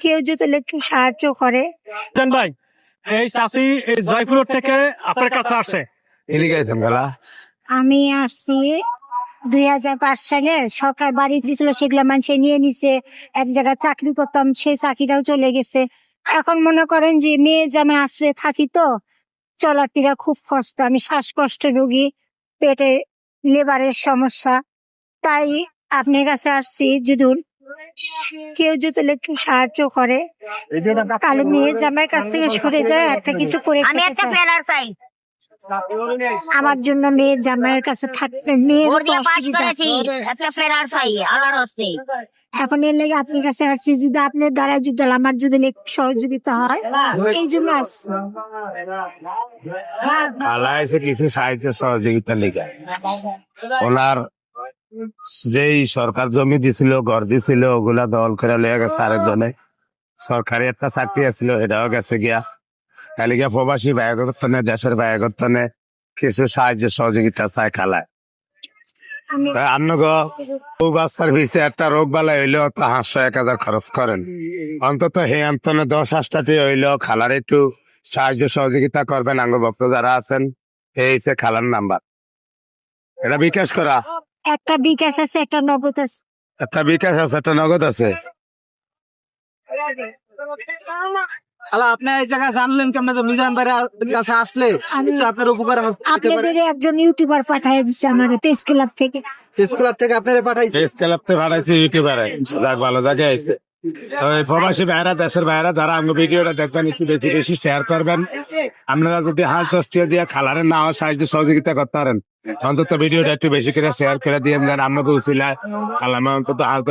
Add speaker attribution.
Speaker 1: কেউ যদি একটু সাহায্য করে।
Speaker 2: ভাই এই চাষি জয়পুর থেকে আপনার কাছে আসে
Speaker 1: আমি আসছি 2005 সালে, সরকার বাড়ি দিয়েছিল, সেগুলো মানুষে নিয়ে নিছে। এক জায়গায় চাকরি করতাম, সেই চাকরিটাও চলে গেছে। এখন মনে করেন যে মেয়ে জামে আশ্রয়ে থাকি, তো চলাফেরা খুব কষ্ট। আমি শ্বাসকষ্ট রোগী, পেটে লিভারের সমস্যা, তাই আপনার কাছে আসছি। যদি কেউ যদি একটু সাহায্য করে তাহলে মেয়ে জামাইয়ের কাছ থেকে সরে যায়, একটা কিছু করে
Speaker 3: আমি একটা ফেলার চাই।
Speaker 1: আমার জন্য মেয়ে জামাইয়ের কাছে থাকতে মেয়ের তো
Speaker 3: পাস
Speaker 1: অসুবিধা।
Speaker 3: করেছি, একটা ফেলার চাই আল্লাহর হস্তে।
Speaker 1: এখন এর লেগে আপনার কাছে আসছি, যদি আপনার দ্বারা যদি আমার যদি একটু সহযোগিতা হয়, এই জন্য আসছি।
Speaker 4: খালাইছে কিছু সাহায্য সহযোগিতা লেগে ওনার যেই সরকার জমি দিছিল, ঘর দিছিল, ওগুলা দল করে লেগে গেছে আরেকজনে। সরকারি একটা চাকরি আছিল, এটাও গেছে গিয়া। তাহলে গিয়া প্রবাসী ব্যয়গর্তনে, দেশের ব্যয়গর্তনে কিছু সাহায্য সহযোগিতা চায় খালায়। বাচ্চার পিছে একটা রোগ বালাই হইলেও তো 500-1000 খরচ করেন, অন্তত হে অন্তনে 10-8টি হইলেও খালার একটু সাহায্য সহযোগিতা করবেন। আঙ্গ ভক্ত যারা আছেন, এই হচ্ছে খালার নাম্বার। এটা বিকাশ করা,
Speaker 1: একটা বিকাশ আছে, একটা নগদ আছে।
Speaker 4: একটা বিকাশ আছে, একটা নগদ আছে।
Speaker 5: আপনি এই জায়গা জানলেন কেমন? মিজান ভাইয়ের কাছে আসলে আপনার উপকার
Speaker 1: আপনাদের একজন ইউটিউবার পাঠিয়ে দিচ্ছে আমার প্রেস ক্লাব থেকে।
Speaker 5: প্রেস ক্লাব থেকে আপনারা পাঠাইছে?
Speaker 4: প্রেস ক্লাব থেকে পাঠাইছে ইউটিউবারে, যাক ভালো জায়গায় আছে। তো এই প্রবাসী ভাইরা, দেশের ভাইরা যারা আমার ভিডিওটা দেখবেন, একটু বেশি বেশি শেয়ার করবেন। আপনারা যদি হাত দস্তিয়ে দিয়ে খালারের না সাহায্য সহযোগিতা করতে পারেন, অন্তত ভিডিওটা একটু বেশি করে শেয়ার করে দিয়ে আমাকে উচিলায় খালামে অন্তত হাত